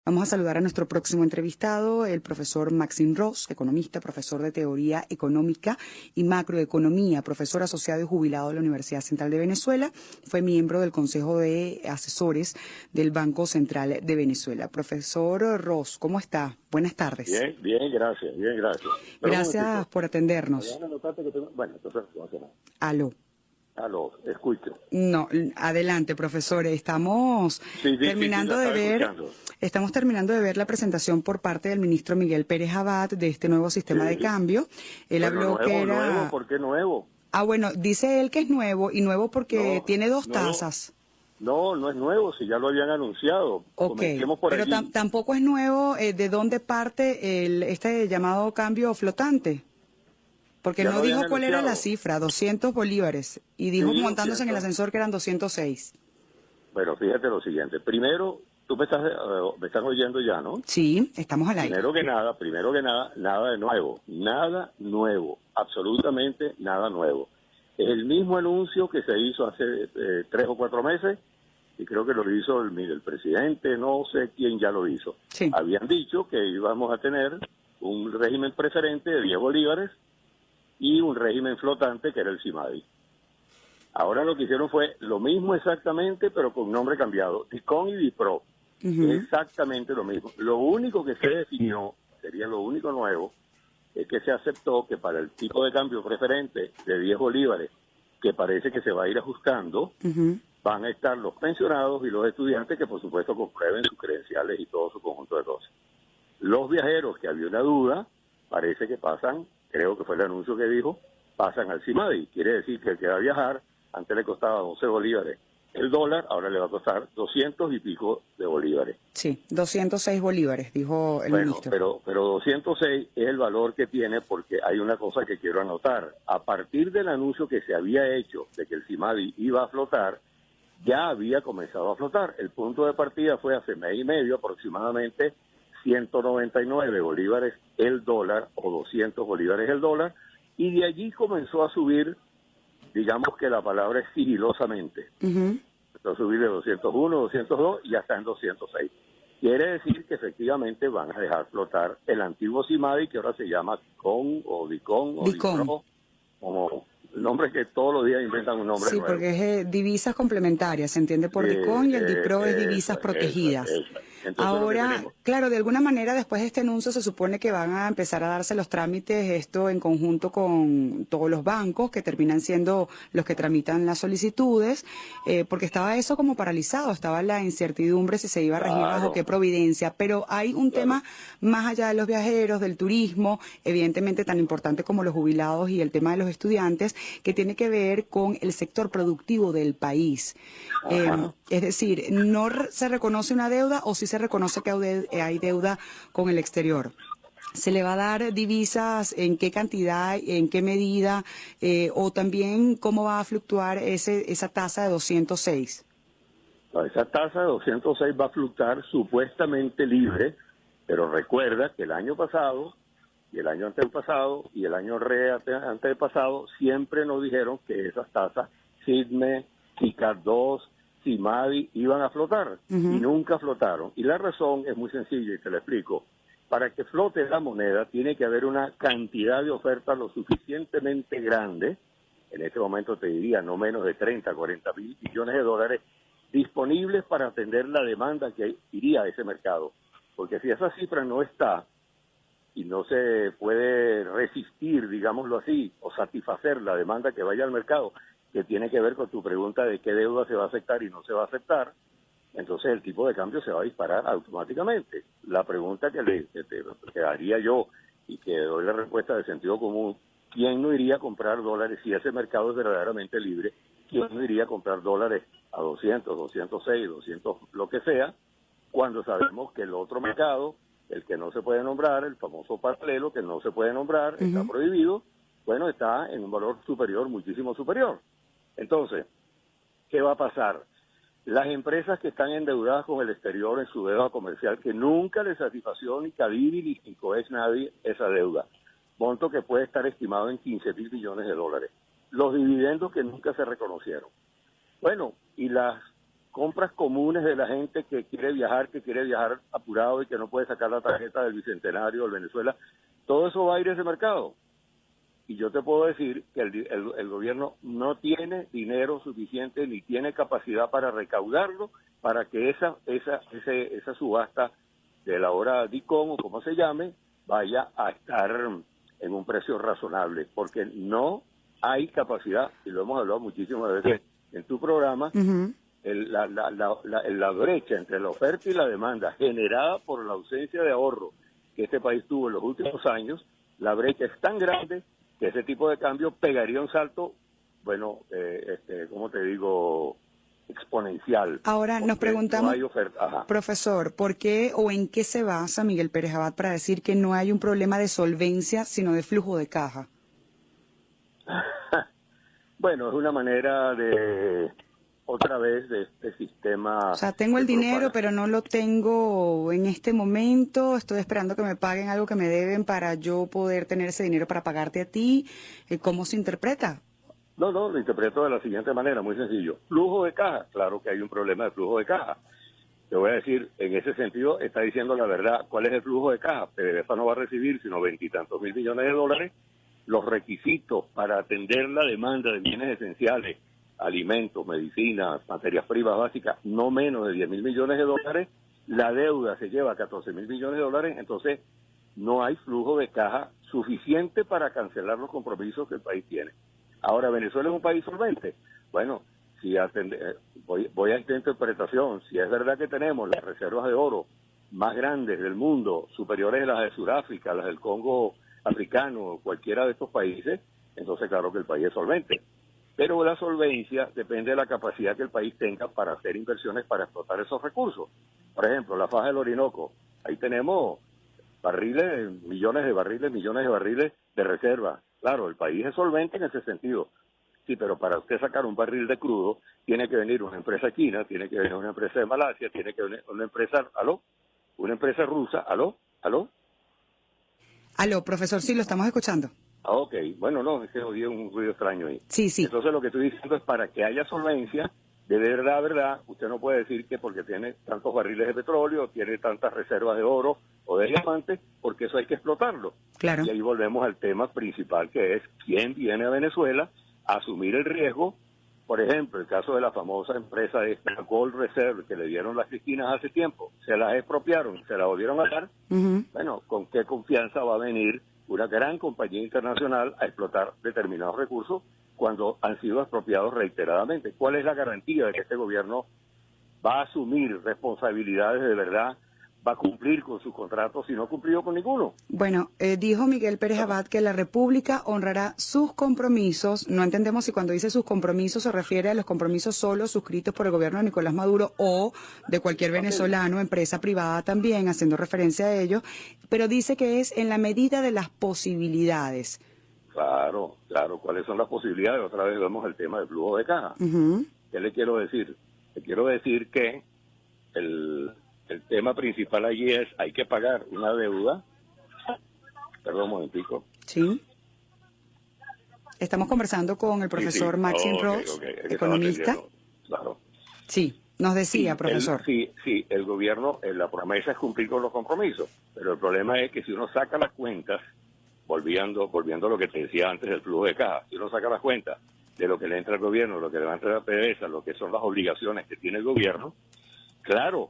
Vamos a saludar a nuestro próximo entrevistado, el profesor Maxim Ross, economista, profesor de Teoría Económica y Macroeconomía, profesor asociado y jubilado de la Universidad Central de Venezuela. Fue miembro del Consejo de Asesores del Banco Central de Venezuela. Profesor Ross, ¿cómo está? Buenas tardes. Bien, bien, gracias, bien, gracias. Gracias por atendernos. Bueno, entonces, no hace nada. Aló. Aló, escucho. No, adelante, profesor. Estamos terminando de ver la presentación por parte del ministro Miguel Pérez Abad de este nuevo sistema de cambio. Él habló que era nuevo, ¿por qué nuevo? Ah, bueno, dice él que es nuevo y nuevo porque tiene dos nuevo. tasas. No, no es nuevo, si ya lo habían anunciado. Ok, pero tampoco es nuevo de dónde parte este llamado cambio flotante. Porque ya no dijo cuál anunciado. era la cifra, 200 bolívares, y dijo Sí, montándose en el ascensor que eran 206. Bueno, fíjate lo siguiente. Primero, tú me estás oyendo ya, ¿no? Sí, estamos al aire. Primero que nada, nada de nuevo. Nada nuevo. Absolutamente nada nuevo. Es el mismo anuncio que se hizo hace 3 o 4 meses, y creo que lo hizo el presidente, no sé quién ya lo hizo. Sí. Habían dicho que íbamos a tener un régimen preferente de 10 bolívares y un régimen flotante que era el CIMADI. Ahora lo que hicieron fue lo mismo exactamente, pero con nombre cambiado, DICON y DIPRO. Exactamente lo mismo. Lo único que se definió, sería lo único nuevo, es que se aceptó que para el tipo de cambio preferente de 10 bolívares, que parece que se va a ir ajustando, van a estar los pensionados y los estudiantes que por supuesto comprueben sus credenciales y todo su conjunto de cosas. Los viajeros, que había una duda, parece que pasan, creo que fue el anuncio que dijo, pasan al CIMADI. Quiere decir que el que va a viajar, antes le costaba 12 bolívares el dólar, ahora le va a costar 200 y pico de bolívares. Sí, 206 bolívares, dijo el ministro. Pero 206 es el valor que tiene, porque hay una cosa que quiero anotar. A partir del anuncio que se había hecho de que el CIMADI iba a flotar, ya había comenzado a flotar. El punto de partida fue hace mes y medio aproximadamente 199 bolívares el dólar o 200 bolívares el dólar, y de allí comenzó a subir, digamos que la palabra es sigilosamente. Empezó a subir de 201, 202 y ya está en 206. Quiere decir que efectivamente van a dejar flotar el antiguo CIMADI, que ahora se llama DICON o DIPRO, como nombres que todos los días inventan un nombre nuevo. Sí, porque es divisas complementarias, se entiende por DICON, y el DIPRO es divisas protegidas. Entonces, ahora, claro, de alguna manera después de este anuncio se supone que van a empezar a darse los trámites, esto en conjunto con todos los bancos que terminan siendo los que tramitan las solicitudes, porque estaba eso como paralizado, estaba la incertidumbre si se iba a regir bajo qué providencia, pero hay un tema más allá de los viajeros, del turismo, evidentemente tan importante como los jubilados y el tema de los estudiantes, que tiene que ver con el sector productivo del país. Es decir, ¿no se reconoce una deuda o sí se reconoce que hay deuda con el exterior? ¿Se le va a dar divisas? ¿En qué cantidad? ¿En qué medida? O también, ¿cómo va a fluctuar esa tasa de 206? Esa tasa de 206 va a fluctuar supuestamente libre, pero recuerda que el año pasado y el año antepasado y el año antepasado siempre nos dijeron que esas tasas SIDME, ICAT 2, CIMADI iban a flotar y nunca flotaron. Y la razón es muy sencilla y te la explico. Para que flote la moneda tiene que haber una cantidad de ofertas lo suficientemente grande, en este momento te diría no menos de 30, 40 mil millones de dólares, disponibles para atender la demanda que iría a ese mercado. Porque si esa cifra no está y no se puede resistir, digámoslo así, o satisfacer la demanda que vaya al mercado, que tiene que ver con tu pregunta de qué deuda se va a aceptar y no se va a aceptar, entonces el tipo de cambio se va a disparar automáticamente. La pregunta que haría yo y que doy la respuesta de sentido común, ¿quién no iría a comprar dólares si ese mercado es verdaderamente libre? ¿Quién no iría a comprar dólares a 200, 206, 200, lo que sea, cuando sabemos que el otro mercado, el que no se puede nombrar, el famoso paralelo que no se puede nombrar, está prohibido, bueno, está en un valor superior, muchísimo superior? Entonces, ¿qué va a pasar? Las empresas que están endeudadas con el exterior en su deuda comercial, que nunca les satisfació ni Cadivi ni Coes nadie esa deuda, monto que puede estar estimado en 15 mil millones de dólares. Los dividendos que nunca se reconocieron. Bueno, y las compras comunes de la gente que quiere viajar apurado y que no puede sacar la tarjeta del Bicentenario de Venezuela, todo eso va a ir a ese mercado. Y yo te puedo decir que el gobierno no tiene dinero suficiente ni tiene capacidad para recaudarlo para que esa subasta de la hora DICOM o como se llame vaya a estar en un precio razonable, porque no hay capacidad, y lo hemos hablado muchísimas veces en tu programa, la brecha entre la oferta y la demanda generada por la ausencia de ahorro que este país tuvo en los últimos años, la brecha es tan grande que ese tipo de cambio pegaría un salto, bueno, ¿cómo te digo?, exponencial. Ahora nos preguntamos, no hay oferta. Ajá. Profesor, ¿por qué o en qué se basa Miguel Pérez Abad para decir que no hay un problema de solvencia, sino de flujo de caja? Bueno, es una manera de, otra vez, de este sistema. O sea, tengo el dinero, pero no lo tengo en este momento. Estoy esperando que me paguen algo que me deben para yo poder tener ese dinero para pagarte a ti. ¿Cómo se interpreta? No, lo interpreto de la siguiente manera, muy sencillo. Flujo de caja, claro que hay un problema de flujo de caja. Te voy a decir, en ese sentido, está diciendo la verdad. ¿Cuál es el flujo de caja? PDVSA no va a recibir sino 20 y tantos mil millones de dólares. Los requisitos para atender la demanda de bienes esenciales, alimentos, medicinas, materias primas básicas, no menos de 10 mil millones de dólares. La deuda se lleva a 14 mil millones de dólares, entonces no hay flujo de caja suficiente para cancelar los compromisos que el país tiene. Ahora, ¿Venezuela es un país solvente? Bueno, si voy a esta interpretación. Si es verdad que tenemos las reservas de oro más grandes del mundo, superiores a las de Sudáfrica, las del Congo africano, cualquiera de estos países, entonces claro que el país es solvente. Pero la solvencia depende de la capacidad que el país tenga para hacer inversiones para explotar esos recursos. Por ejemplo, la faja del Orinoco, ahí tenemos barriles, millones de barriles de reserva. Claro, el país es solvente en ese sentido. Sí, pero para usted sacar un barril de crudo, tiene que venir una empresa china, tiene que venir una empresa de Malasia, tiene que venir una empresa, una empresa rusa, ¿aló? Aló, profesor, sí, lo estamos escuchando. Ah, ok. Bueno, no, es que oí un ruido extraño ahí. Sí. Entonces lo que estoy diciendo es para que haya solvencia, de verdad, usted no puede decir que porque tiene tantos barriles de petróleo, tiene tantas reservas de oro o de diamantes, porque eso hay que explotarlo. Claro. Y ahí volvemos al tema principal, que es quién viene a Venezuela a asumir el riesgo. Por ejemplo, el caso de la famosa empresa de Gold Reserve que le dieron las Cristinas hace tiempo, se las expropiaron, se las volvieron a dar. Bueno, ¿con qué confianza va a venir una gran compañía internacional a explotar determinados recursos cuando han sido expropiados reiteradamente? ¿Cuál es la garantía de que este gobierno va a asumir responsabilidades de verdad, va a cumplir con sus contratos si no ha cumplido con ninguno? Bueno, dijo Miguel Pérez Abad que la República honrará sus compromisos. No entendemos si cuando dice sus compromisos se refiere a los compromisos solo suscritos por el gobierno de Nicolás Maduro o de cualquier venezolano, empresa privada también, haciendo referencia a ello, pero dice que es en la medida de las posibilidades. Claro. ¿Cuáles son las posibilidades? Otra vez vemos el tema del flujo de caja. ¿Qué le quiero decir? Le quiero decir que el tema principal allí es, hay que pagar una deuda. Perdón un momentico. Sí. Estamos conversando con el profesor Maxim Ross, economista. Claro. Sí, nos decía, profesor. El gobierno, la promesa es cumplir con los compromisos, pero el problema es que si uno saca las cuentas, volviendo a lo que te decía antes del flujo de caja, si uno saca las cuentas de lo que le entra al gobierno, lo que le entra a la PDVSA, lo que son las obligaciones que tiene el gobierno, claro,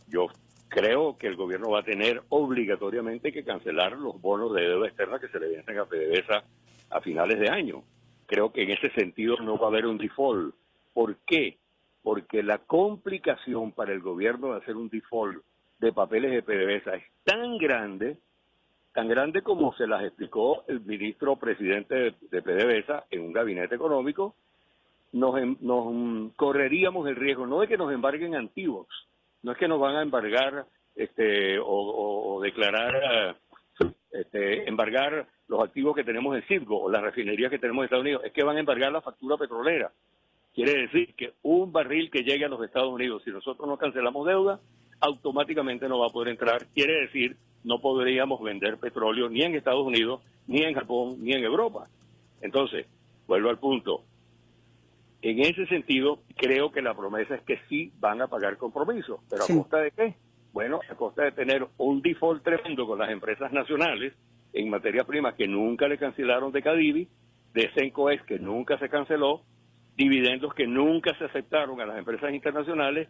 yo creo que el gobierno va a tener obligatoriamente que cancelar los bonos de deuda externa que se le vencen a PDVSA a finales de año. Creo que en ese sentido no va a haber un default. ¿Por qué? Porque la complicación para el gobierno de hacer un default de papeles de PDVSA es tan grande como se las explicó el ministro presidente de PDVSA en un gabinete económico. Nos correríamos el riesgo, no de que nos embarguen antiguos, no es que nos van a embargar o declarar, embargar los activos que tenemos en Citgo o las refinerías que tenemos en Estados Unidos, es que van a embargar la factura petrolera. Quiere decir que un barril que llegue a los Estados Unidos, si nosotros no cancelamos deuda, automáticamente no va a poder entrar. Quiere decir, no podríamos vender petróleo ni en Estados Unidos, ni en Japón, ni en Europa. Entonces, vuelvo al punto. En ese sentido, creo que la promesa es que sí van a pagar compromisos, pero Sí. ¿a costa de qué? Bueno, a costa de tener un default tremendo con las empresas nacionales en materia prima que nunca le cancelaron de Cadivi, de Sencoex que nunca se canceló, dividendos que nunca se aceptaron a las empresas internacionales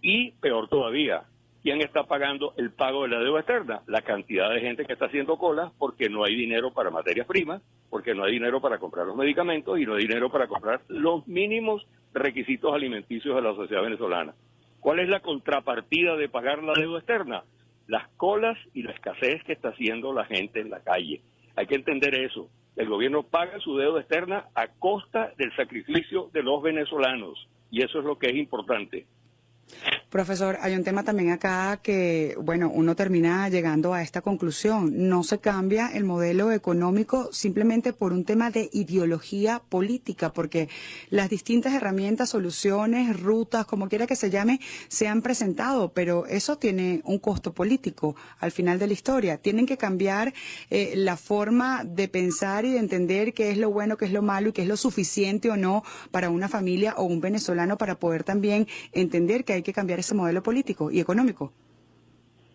y, peor todavía, ¿quién está pagando el pago de la deuda externa? La cantidad de gente que está haciendo colas porque no hay dinero para materias primas, porque no hay dinero para comprar los medicamentos y no hay dinero para comprar los mínimos requisitos alimenticios de la sociedad venezolana. ¿Cuál es la contrapartida de pagar la deuda externa? Las colas y la escasez que está haciendo la gente en la calle. Hay que entender eso. El gobierno paga su deuda externa a costa del sacrificio de los venezolanos. Y eso es lo que es importante. Profesor, hay un tema también acá que, bueno, uno termina llegando a esta conclusión. No se cambia el modelo económico simplemente por un tema de ideología política, porque las distintas herramientas, soluciones, rutas, como quiera que se llame, se han presentado, pero eso tiene un costo político al final de la historia. Tienen que cambiar la forma de pensar y de entender qué es lo bueno, qué es lo malo y qué es lo suficiente o no para una familia o un venezolano para poder también entender que hay que cambiar ese modelo político y económico.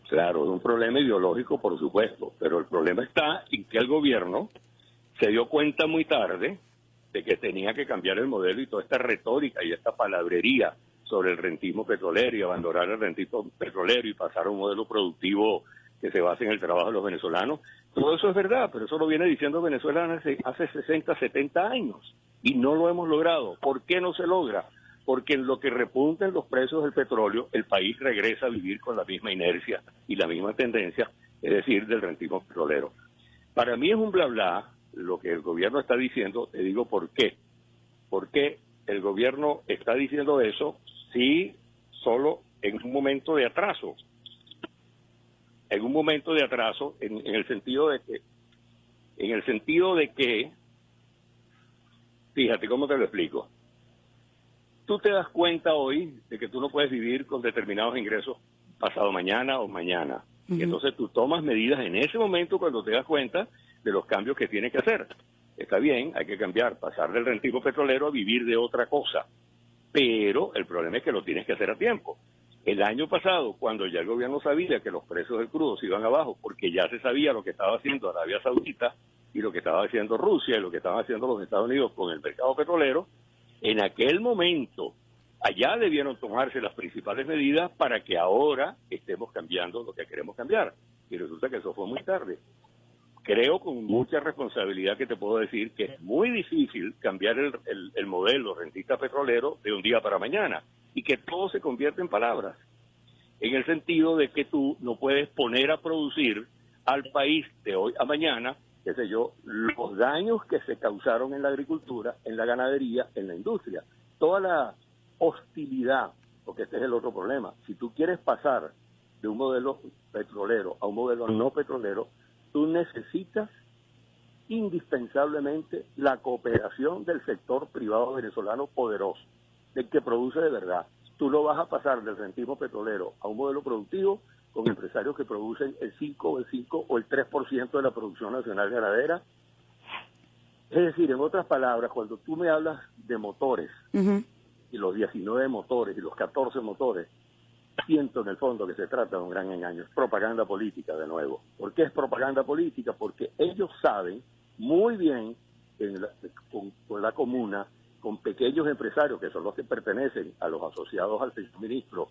Claro, es un problema ideológico, por supuesto, pero el problema está en que el gobierno se dio cuenta muy tarde de que tenía que cambiar el modelo y toda esta retórica y esta palabrería sobre el rentismo petrolero y abandonar el rentismo petrolero y pasar a un modelo productivo que se base en el trabajo de los venezolanos. Todo eso es verdad, pero eso lo viene diciendo Venezuela hace 60, 70 años y no lo hemos logrado. ¿Por qué no se logra? Porque en lo que repunten los precios del petróleo, el país regresa a vivir con la misma inercia y la misma tendencia, es decir, del rentismo petrolero. Para mí es un bla bla lo que el gobierno está diciendo, te digo por qué. Porque el gobierno está diciendo eso si solo en un momento de atraso. En un momento de atraso, en el sentido de que, fíjate cómo te lo explico. Tú te das cuenta hoy de que tú no puedes vivir con determinados ingresos pasado mañana o mañana. Y entonces tú tomas medidas en ese momento cuando te das cuenta de los cambios que tienes que hacer. Está bien, hay que cambiar, pasar del rentismo petrolero a vivir de otra cosa. Pero el problema es que lo tienes que hacer a tiempo. El año pasado, cuando ya el gobierno sabía que los precios del crudo se iban abajo, porque ya se sabía lo que estaba haciendo Arabia Saudita y lo que estaba haciendo Rusia y lo que estaban haciendo los Estados Unidos con el mercado petrolero, en aquel momento, allá debieron tomarse las principales medidas para que ahora estemos cambiando lo que queremos cambiar. Y resulta que eso fue muy tarde. Creo con mucha responsabilidad que te puedo decir que es muy difícil cambiar el modelo rentista petrolero de un día para mañana y que todo se convierte en palabras. En el sentido de que tú no puedes poner a producir al país de hoy a mañana, qué sé yo, los daños que se causaron en la agricultura, en la ganadería, en la industria. Toda la hostilidad, porque este es el otro problema. Si tú quieres pasar de un modelo petrolero a un modelo no petrolero, tú necesitas indispensablemente la cooperación del sector privado venezolano poderoso, del que produce de verdad. Tú no vas a pasar del rentismo petrolero a un modelo productivo con empresarios que producen el 5 o el 3% de la producción nacional ganadera. Es decir, en otras palabras, cuando tú me hablas de motores, y los 19 motores y los 14 motores, siento en el fondo que se trata de un gran engaño. Es propaganda política de nuevo. ¿Por qué es propaganda política? Porque ellos saben muy bien con la comuna, con pequeños empresarios que son los que pertenecen a los asociados al señor ministro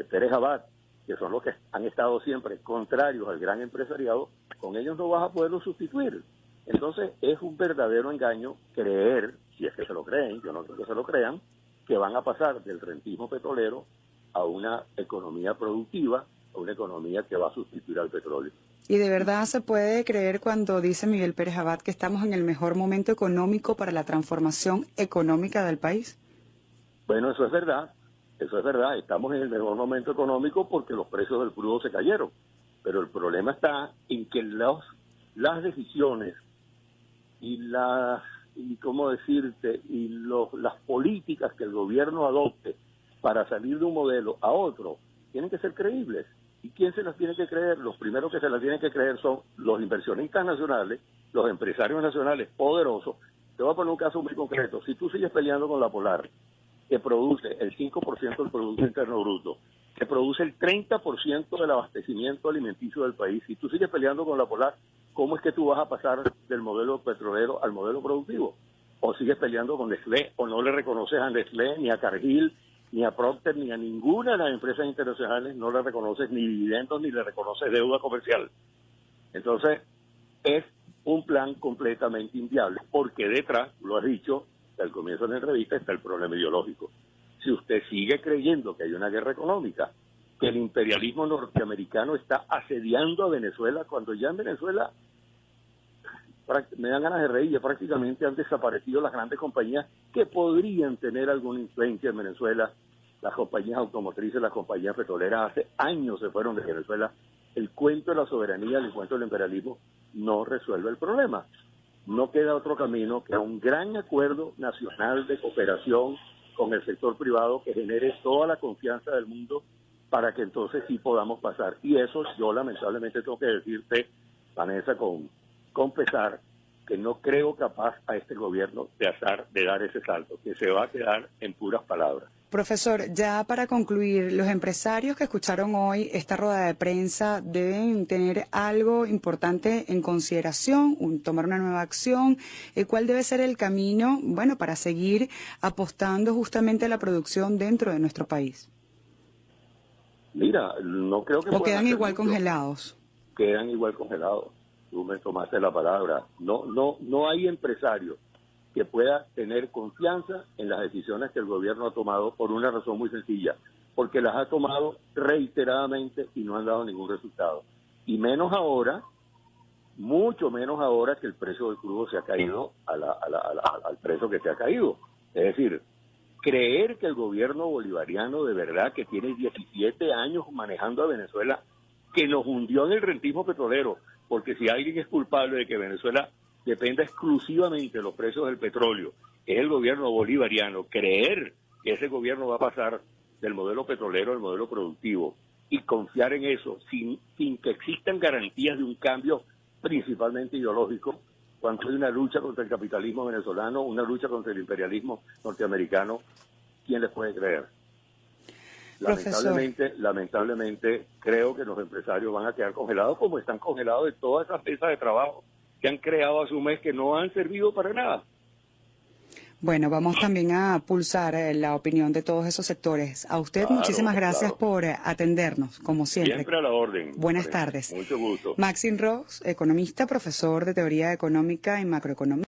Pérez Abad, que son los que han estado siempre contrarios al gran empresariado, con ellos no vas a poderlo sustituir. Entonces es un verdadero engaño creer, si es que se lo creen, yo no creo que se lo crean, que van a pasar del rentismo petrolero a una economía productiva, a una economía que va a sustituir al petróleo. ¿Y de verdad se puede creer cuando dice Miguel Pérez Abad que estamos en el mejor momento económico para la transformación económica del país? Bueno, eso es verdad, estamos en el mejor momento económico porque los precios del crudo se cayeron, pero el problema está en que las decisiones y las políticas que el gobierno adopte para salir de un modelo a otro tienen que ser creíbles. ¿Y quién se las tiene que creer? Los primeros que se las tienen que creer son los inversionistas nacionales, los empresarios nacionales poderosos, te voy a poner un caso muy concreto. Si tú sigues peleando con la Polar, que produce el 5% del Producto Interno Bruto, que produce el 30% del abastecimiento alimenticio del país, si tú sigues peleando con la Polar, ¿cómo es que tú vas a pasar del modelo petrolero al modelo productivo? O sigues peleando con Nestlé, o no le reconoces a Nestlé, ni a Cargill, ni a Procter, ni a ninguna de las empresas internacionales, no le reconoces ni dividendos, ni le reconoces deuda comercial. Entonces, es un plan completamente inviable, porque detrás, lo has dicho al comienzo de la entrevista, está el problema ideológico. Si usted sigue creyendo que hay una guerra económica, que el imperialismo norteamericano está asediando a Venezuela, cuando ya en Venezuela, me dan ganas de reír, ya prácticamente han desaparecido las grandes compañías que podrían tener alguna influencia en Venezuela. Las compañías automotrices, las compañías petroleras hace años se fueron de Venezuela. El cuento de la soberanía, el cuento del imperialismo no resuelve el problema. No queda otro camino que un gran acuerdo nacional de cooperación con el sector privado que genere toda la confianza del mundo para que entonces sí podamos pasar. Y eso yo lamentablemente tengo que decirte, Vanessa, con pesar, que no creo capaz a este gobierno de dar ese salto, que se va a quedar en puras palabras. Profesor, ya para concluir, los empresarios que escucharon hoy esta rueda de prensa deben tener algo importante en consideración, tomar una nueva acción. ¿Cuál debe ser el camino, bueno, para seguir apostando justamente a la producción dentro de nuestro país? Mira, no creo que ¿O puedan quedan hacer igual mucho. congelados? Quedan igual congelados. Tú me tomaste la palabra. No hay empresario que pueda tener confianza en las decisiones que el gobierno ha tomado por una razón muy sencilla, porque las ha tomado reiteradamente y no han dado ningún resultado. Y menos ahora, mucho menos ahora que el precio del crudo se ha caído al precio que se ha caído. Es decir, creer que el gobierno bolivariano de verdad que tiene 17 años manejando a Venezuela, que nos hundió en el rentismo petrolero, porque si alguien es culpable de que Venezuela dependa exclusivamente de los precios del petróleo, es el gobierno bolivariano. Creer que ese gobierno va a pasar del modelo petrolero al modelo productivo y confiar en eso sin que existan garantías de un cambio principalmente ideológico, cuando hay una lucha contra el capitalismo venezolano, una lucha contra el imperialismo norteamericano, ¿quién les puede creer? Profesor. Lamentablemente creo que los empresarios van a quedar congelados como están congelados de todas esas mesas de trabajo que han creado a su mes que no han servido para nada. Bueno, vamos también a pulsar la opinión de todos esos sectores. A usted Claro, muchísimas gracias claro. por atendernos, como siempre. Siempre a la orden. Buenas tardes. Mucho gusto. Maxim Ross, economista, profesor de teoría económica y macroeconomía.